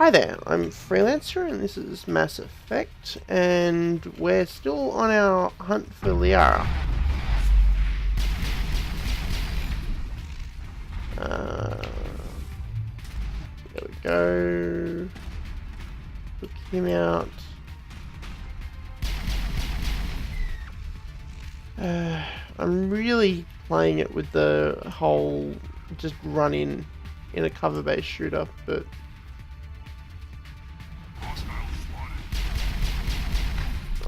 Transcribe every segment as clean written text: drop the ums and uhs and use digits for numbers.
Hi there, I'm Freelancer and this is Mass Effect, and we're still on our hunt for Liara. There we go. Look him out. I'm really playing it with the whole just run in a cover-based shooter, but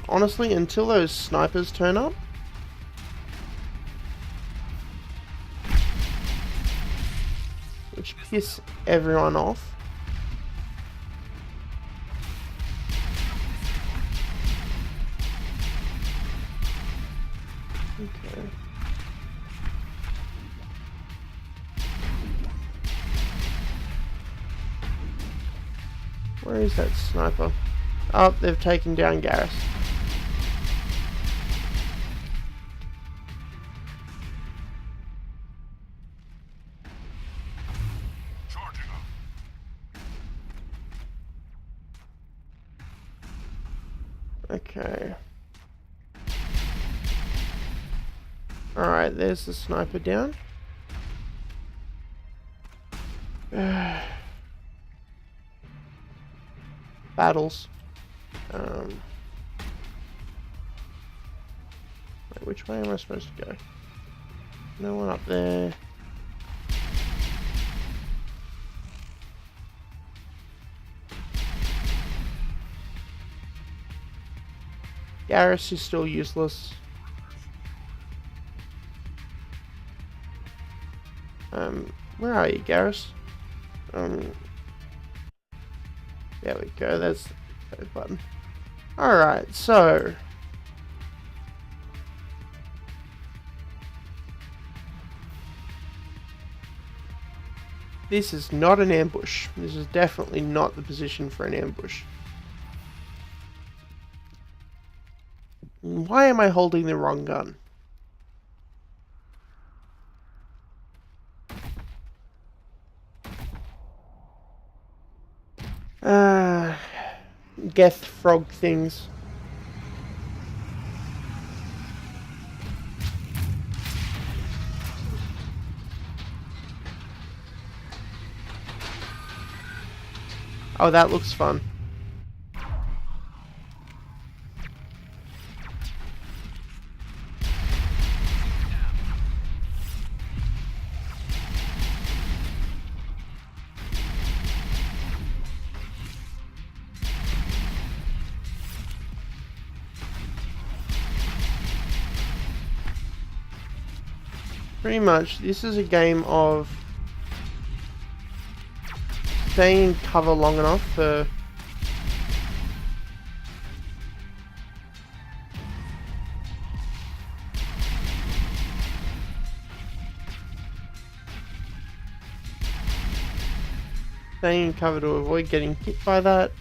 honestly, until those snipers turn up, which piss everyone off. Okay. Where is that sniper? Oh, they've taken down Garrus. Okay. Alright, there's the sniper down. Battles. Wait, which way am I supposed to go? No one up there. Garrus is still useless. Where are you, Garrus? There we go, that's the code button. Alright, so this is not an ambush. This is definitely not the position for an ambush. Why am I holding the wrong gun? Geth frog things. Oh, that looks fun. Pretty much, this is a game of staying in cover long enough for staying in cover to avoid getting hit by that.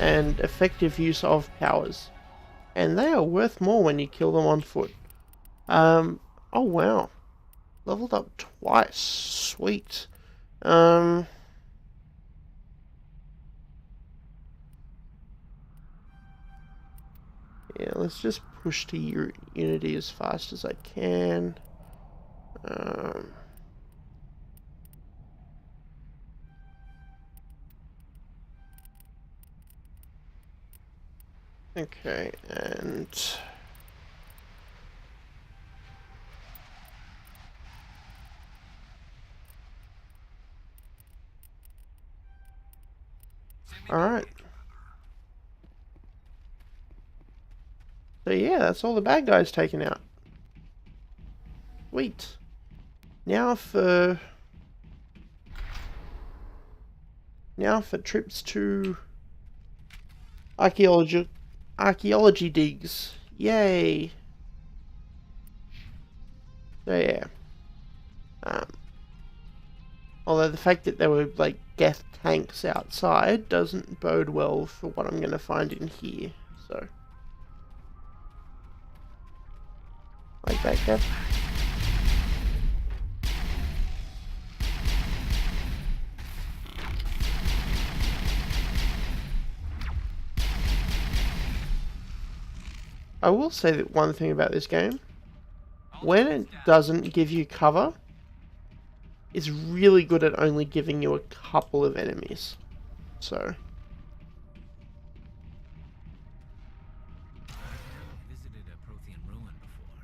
And effective use of powers, and they are worth more when you kill them on foot. Oh wow, leveled up twice, sweet. Yeah, let's just push to Unity as fast as I can. Okay, and alright. So yeah, that's all the bad guys taken out. Sweet. Now for trips to archaeology digs. Yay. So yeah. Although the fact that there were like Geth tanks outside doesn't bode well for what I'm going to find in here. So, like that, Geth. I will say that one thing about this game, when it doesn't give you cover, it's really good at only giving you a couple of enemies. So. I've visited a Prothean ruin before.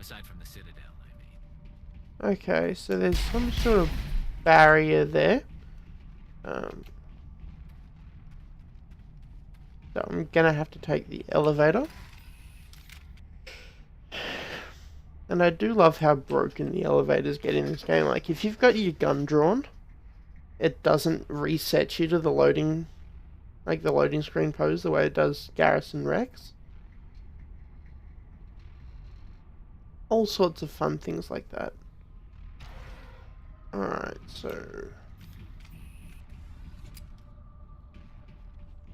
Aside from the Citadel, I mean. Okay, so there's some sort of barrier there. So I'm gonna have to take the elevator. And I do love how broken the elevators get in this game. Like, if you've got your gun drawn, it doesn't reset you to the loading, like the loading screen pose the way it does Garrison Rex. All sorts of fun things like that. Alright, so...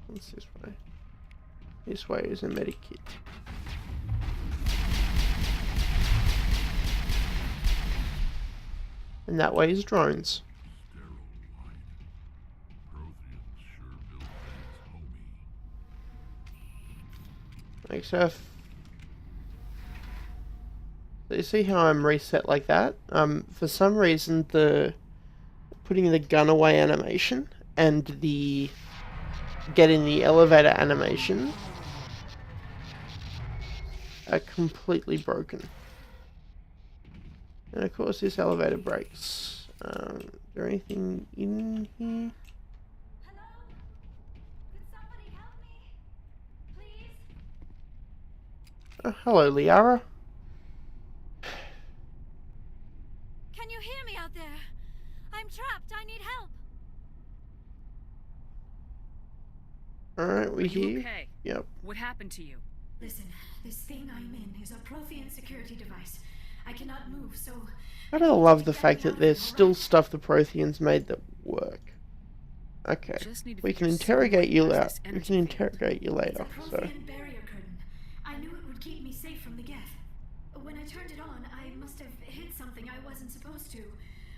what's this way? This way is a medikit. And that way is drones. Like so, you see how I'm reset like that? For some reason the putting the gun away animation and the getting the elevator animation are completely broken. And of course this elevator breaks. Is there anything in here? Hello? Could somebody help me? Please? Oh, hello, Liara. Can you hear me out there? I'm trapped. I need help. Alright, we Are you here? okay? Yep. What happened to you? Listen, this thing I'm in is a Prothean security device. I cannot move, so... I don't love the fact that there's still stuff the Protheans made that work. Okay. Just need to We figure can some interrogate way you past later. this We energy can field. interrogate you It's a later, so... Prothean barrier curtain. I knew it would keep me safe from the Geth. When I turned it on, I must have hit something I wasn't supposed to.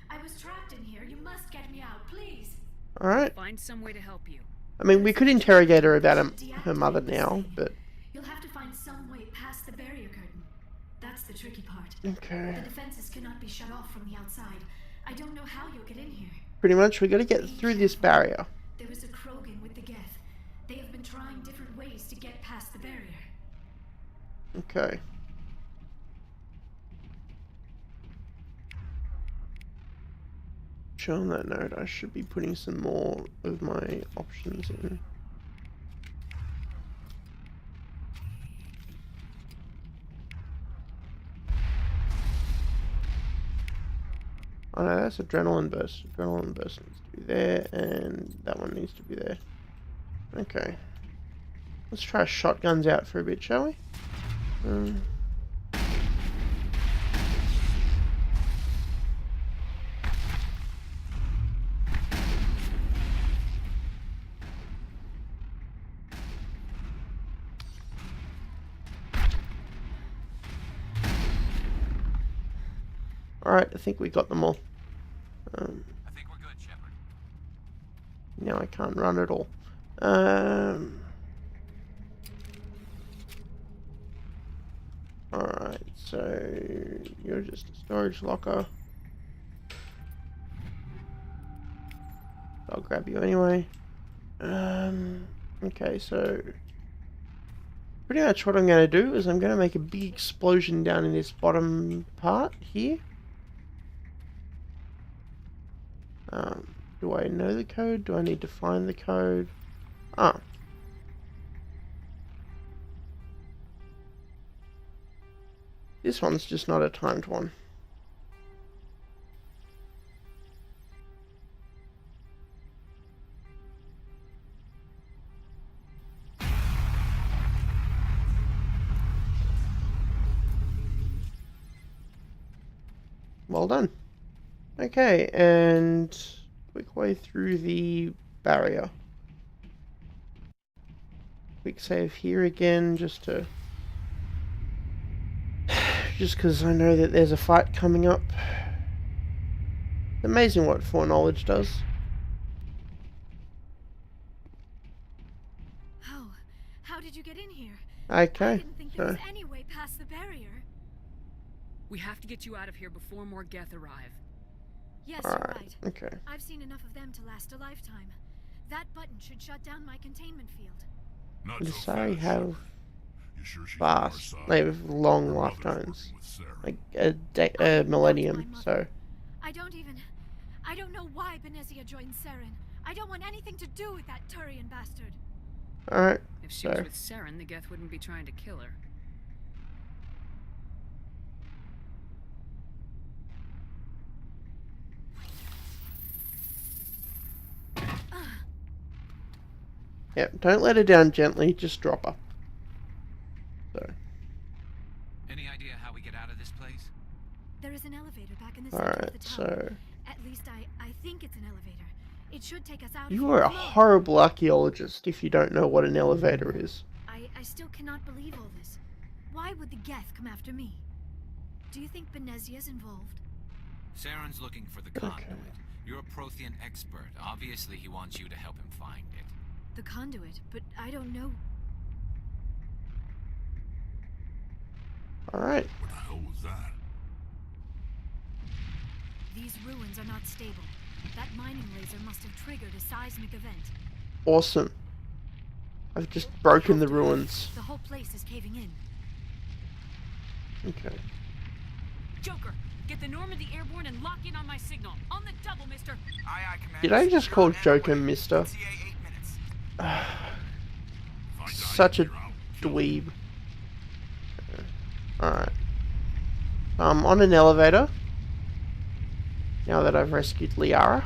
I was trapped in here. You must get me out, please. Alright. Find some way to help you. I mean, we could interrogate her about her mother now, but... You'll have to find some way past the barrier curtain. That's the tricky part. Okay. The defenses cannot be shut off from the outside. I don't know how you'll get in here. Pretty much, we gotta get through this barrier. There is a Krogan with the Geth. They have been trying different ways to get past the barrier. Okay. On that note, I should be putting some more of my options in. Oh no, that's adrenaline burst. Adrenaline burst needs to be there, and that one needs to be there. Okay. Let's try shotguns out for a bit, shall we? Alright, I think we got them all. I think we're good, Shepard. Now I can't run at all. Alright, so you're just a storage locker. I'll grab you anyway. Okay, so pretty much what I'm going to do is I'm going to make a big explosion down in this bottom part here. Do I know the code? Do I need to find the code? Ah. This one's just not a timed one. Well done. Okay, and quick way through the barrier. Quick save here again, just because I know that there's a fight coming up. It's amazing what foreknowledge does. How did you get in here? Okay, I didn't think there so was any way past the barrier. We have to get you out of here before more Geth arrive. Yes, you're alright, right. okay. I've seen enough of them to last a lifetime. That button should shut down my containment field. Not The so Sari fast, have Shepard. You sure she's on our fast, side? they have long Her mother's lifetimes. working with Saren. Like a I am not millennium, my so. mother. I don't know why Benezia joined Saren. I don't want anything to do with that Turian bastard. Alright, If she so. was with Saren, the Geth wouldn't be trying to kill her. Yep, don't let her down gently, just drop her. So, Any idea how we get out of this place? There is an elevator back in the center of the alright, tower. so. At least I think it's an elevator. It should take us out of You here are a alone. horrible archaeologist if you don't know what an elevator is. I still cannot believe all this. Why would the Geth come after me? Do you think Benezia's involved? Saren's looking for the Okay. conduit. You're a Prothean expert. Obviously, he wants you to help him find it. The conduit, but I don't know. Alright, What the hell was that? These ruins are not stable. That mining laser must have triggered a seismic event. awesome. I've just broken the ruins. The whole place is caving in. Okay. Joker, get the Normandy airborne and lock in on my signal. On the double, mister. Aye, aye, Commander. Did I just call Secure and Joker away. Mister? ETA 8 minutes. If I die Such a here, I'll kill dweeb. Alright. I'm on an elevator. Now that I've rescued Liara.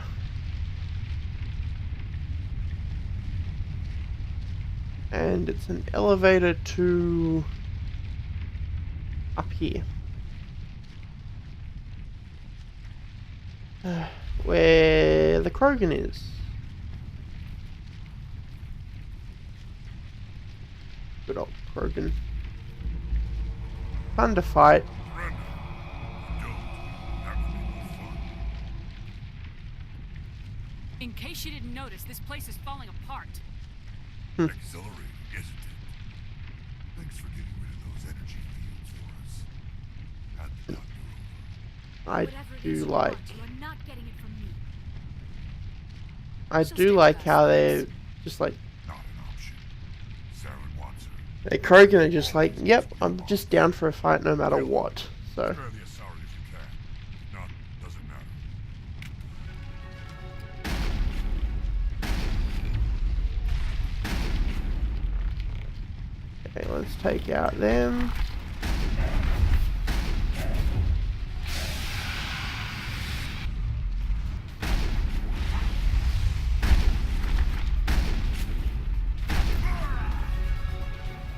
And it's an elevator to up here. Where the Krogan is. Good old Krogan. Fun to fight. Brenda. Don't. That would be more fun. In case you didn't notice, this place is falling apart. Exhilarating, isn't it? Thanks for getting rid of those energy fields for us. Had the doctor over. I Whatever it do is you like. want, you are not getting it from me. I So do stay like with how us, they're please. just like Not an option. Saren wants her. the Krogan are just like, yep, I'm just down for a fight no matter what. So Spare the Asari if you can. If not, doesn't matter. okay, let's take out them.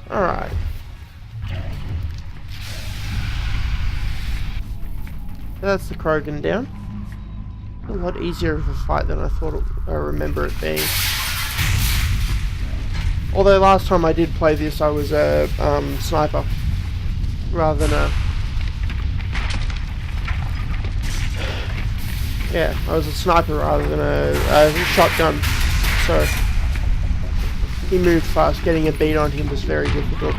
Alright. That's the Krogan down. A lot easier of a fight than I thought I remember it being. Although last time I did play this, I was a sniper rather than a. Yeah, I was a sniper rather than a shotgun. So he moved fast. Getting a beat on him was very difficult.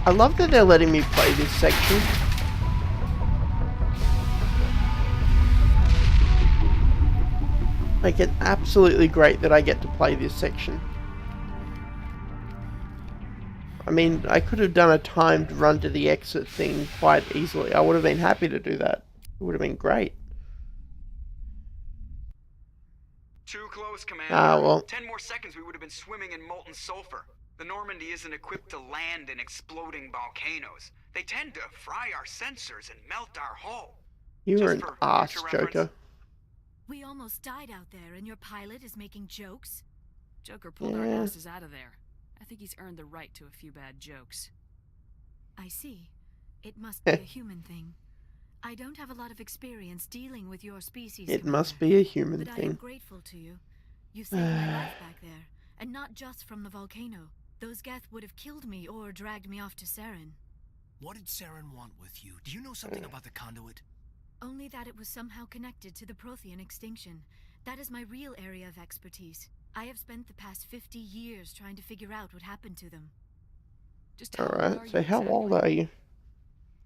I love that they're letting me play this section. Like, it's absolutely great that I get to play this section. I mean, I could have done a timed run to the exit thing quite easily. I would have been happy to do that. It would have been great. Too close, Commander. Ah, well. 10 more seconds, we would have been swimming in molten sulfur. The Normandy isn't equipped to land in exploding volcanoes. They tend to fry our sensors and melt our hull. You were an Just for ass, future Joker. reference. We almost died out there, and your pilot is making jokes? Joker pulled our Yeah. asses out of there. I think he's earned the right to a few bad jokes. I see. It must be a human thing. I don't have a lot of experience dealing with your species, It Commander, must be a human but I am thing. grateful to you. You saved my life back there, and not just from the volcano. Those Geth would have killed me or dragged me off to Saren. What did Saren want with you? Do you know something about the conduit? Only that it was somehow connected to the Prothean extinction. That is my real area of expertise. I have spent the past 50 years trying to figure out what happened to them. Just how old Alright, are so you how old exactly? are you?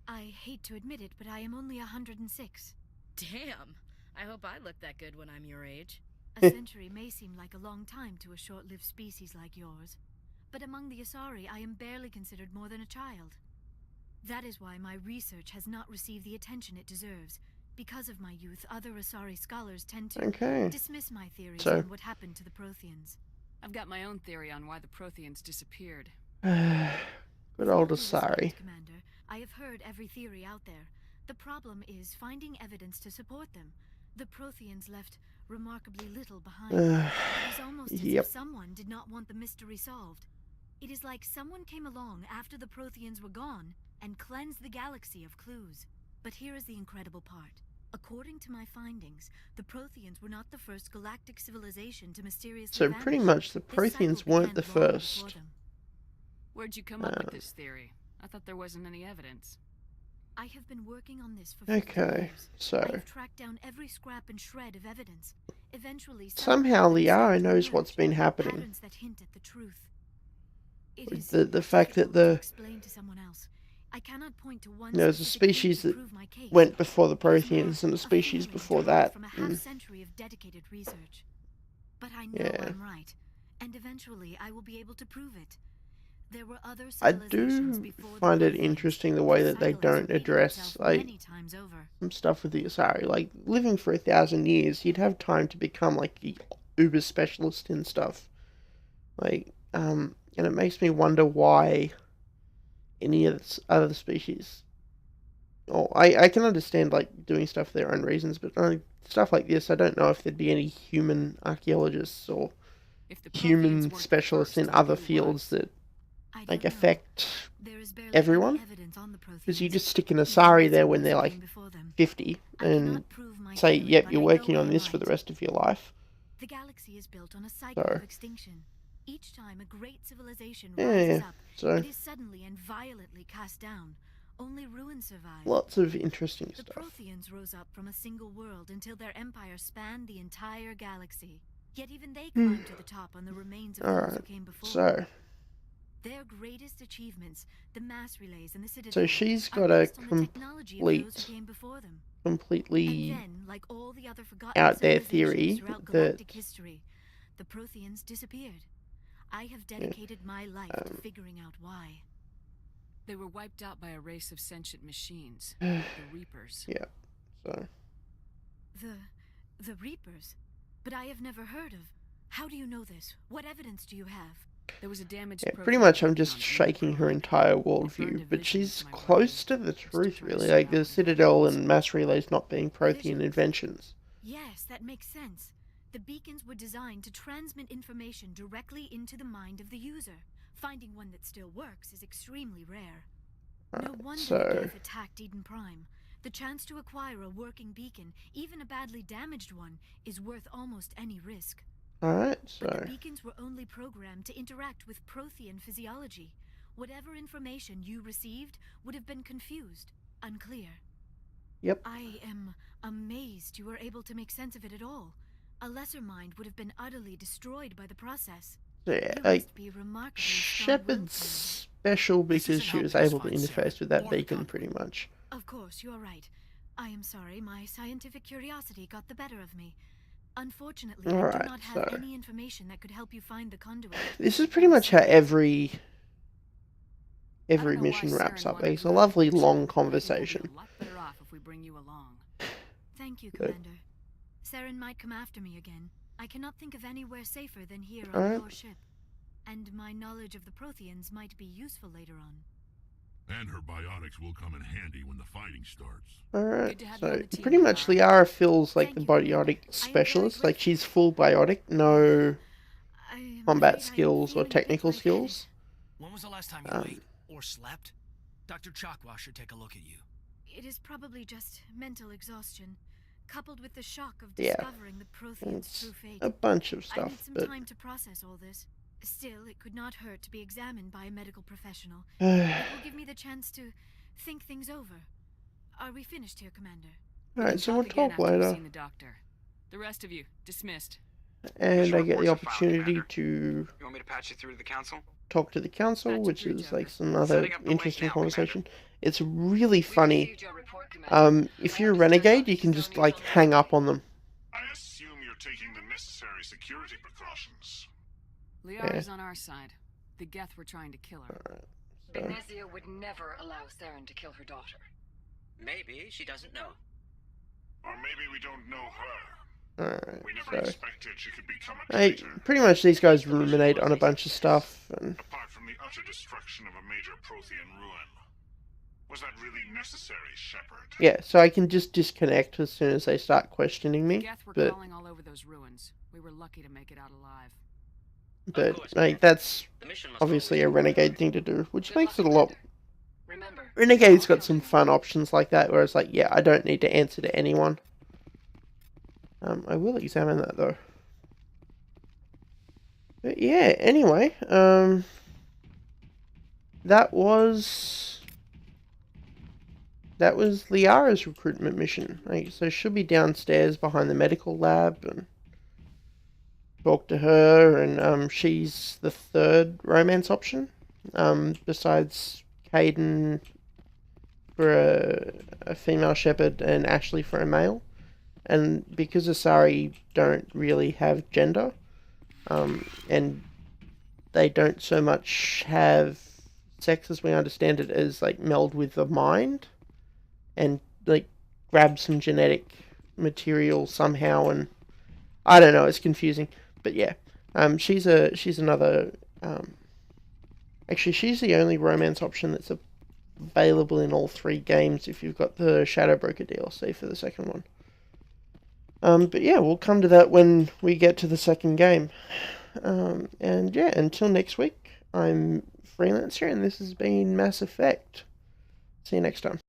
I hate to admit it, but I am only 106. Damn. I hope I look that good when I'm your age. A century may seem like a long time to a short-lived species like yours, but among the Asari, I am barely considered more than a child. That is why my research has not received the attention it deserves. Because of my youth, other Asari scholars tend to dismiss my theories on what happened to the Protheans. I've got my own theory on why the Protheans disappeared. Good old Asari. Commander, I have heard every theory out there. The problem is finding evidence to support them. The Protheans left remarkably little behind. It is almost as if someone did not want the mystery solved. It is like someone came along after the Protheans were gone and cleansed the galaxy of clues. But here is the incredible part. According to my findings, the Protheans were not the first galactic civilization to mysteriously vanish. Pretty much the Protheans weren't the first. Where'd you come up with this theory? I thought there wasn't any evidence. I have been working on this for 50 years. So I've tracked down every scrap and shred of evidence. Eventually, somehow Liara knows what's been happening. Patterns that hint at the truth. It is The fact that the explain to someone else. I cannot point to one there's a species that went before the Protheans and a species before that. From a half-century of dedicated research. But I know I'm right, and eventually I will be able to prove it. There were other I civilizations do before find the it Protheans. interesting the way that they This cycle has don't repeated address itself like many times over. some stuff with the Asari. Like living for 1,000 years, you'd have time to become like the uber specialist in stuff. Like, and it makes me wonder why any of the other species. Oh, I can understand like doing stuff for their own reasons, but stuff like this, I don't know if there'd be any human archaeologists or If the Protheans human weren't the specialists in first, other who fields was? that I don't like know. affect There is barely everyone. any evidence on the Because you Protheans. just stick an Even Asari the there when they're civilians like came before them. 50 I and cannot prove my say, theory, yep, but you're I know working I on am this for the right. rest of your life. The galaxy is built on a cycle So. of extinction. Each time a great civilization Yeah, rises up, so it is suddenly and violently cast down. Only ruins survive. lots of interesting The stuff. Protheans rose up from a single world until their empire spanned the entire galaxy. Yet even they climbed to the top on the remains of those who Alright, came before. so Their greatest achievements, the mass relays and the citadel, so she's are got a based on the technology of those complete, who came before them. completely And then, like all the other forgotten out there civilizations theory throughout that galactic history, the Protheans disappeared. I have dedicated my life to figuring out why. They were wiped out by a race of sentient machines, the Reapers. yeah. So The Reapers? But I have never heard of. How do you know this? What evidence do you have? There was a damaged yeah, pretty much I'm just shaking her entire worldview, but she's close to the truth really, like the Citadel and mass relays not being Prothean inventions. Yes, that makes sense. The beacons were designed to transmit information directly into the mind of the user. Finding one that still works is extremely rare. No wonder the Geth attacked Eden Prime. The chance to acquire a working beacon, even a badly damaged one, is worth almost any risk. Alright, But the so beacons were only programmed to interact with Prothean physiology. Whatever information you received would have been confused, unclear. yep. I am amazed you were able to make sense of it at all. A lesser mind would have been utterly destroyed by the process. So yeah, You like must be remarkably Shepard's strong-willed. special because isn't she how was things able to find interface Sarah with that or the beacon conduit. pretty much. Of course, you are right. I am sorry, my scientific curiosity got the better of me. Unfortunately, I Alright, do not have so any information that could help you find the conduit. This is pretty much how every I don't know why mission wraps Saren up. wanted It's a you to lovely chat, long but I think we'll be conversation. a lot better off if we bring you along. Thank you, Good. Commander. Saren might come after me again. I cannot think of anywhere safer than here on Alright. your ship. And my knowledge of the Protheans might be useful later on. And her biotics will come in handy when the fighting starts. Alright, Good to have you on so the team, pretty much Liara. Liara feels like Thank the you, Commander. biotic I am very specialist. Like grateful. she's full biotic, no I am combat afraid I am skills or feeling a bit technical lightheaded. skills. When was the last time you Um, ate or slept? Dr. Chakwa should take a look at you. It is probably just mental exhaustion, coupled with the shock of Yeah. discovering the Prothean's It's true fate. a bunch of I stuff, need some but time to process all this. Still, it could not hurt to be examined by a medical professional. It will give me the chance to think things over. Are we finished here, Commander? alright, so we'll talk After you've later. seen the doctor. The rest of you, dismissed. And I get the Reports are filed, opportunity Commander. to You want me to patch you through to the council? talk to the council, Patch it which through, is like Joker. some other Setting up the link interesting now, conversation. It's really funny. If you're a renegade, you can just like hang up on them. I assume you're taking the necessary security precautions. Liara's on our side. The Geth were trying to kill her. So, Benezia would never allow Saren to kill her daughter. Maybe she doesn't know. Or maybe we don't know her. alright, We never so expected she could become a traitor. pretty much these guys ruminate on a bunch of stuff, and Apart from the utter destruction of a major Prothean ruin. Was that really necessary, Shepard? yeah, so I can just disconnect as soon as they start questioning me. Geth were But crawling all over those ruins. We were lucky to make it out alive. like that's The mission must obviously a always renegade thing to do, which makes it a lot. Remember, Renegade's got some fun options like that, where it's like, yeah, I don't need to answer to anyone. I will examine that though. But yeah, anyway, that was Liara's recruitment mission. Like, so she'll be downstairs behind the medical lab and talk to her, and she's the third romance option, besides Caden for a female Shepard and Ashley for a male. And because Asari don't really have gender, and they don't so much have sex as we understand it as like meld with the mind and like grab some genetic material somehow, and I don't know, it's confusing. But yeah, she's another, actually she's the only romance option that's available in all three games if you've got the Shadow Broker DLC for the second one. But yeah, we'll come to that when we get to the second game. And yeah, until next week, I'm Freelancer, and this has been Mass Effect. See you next time.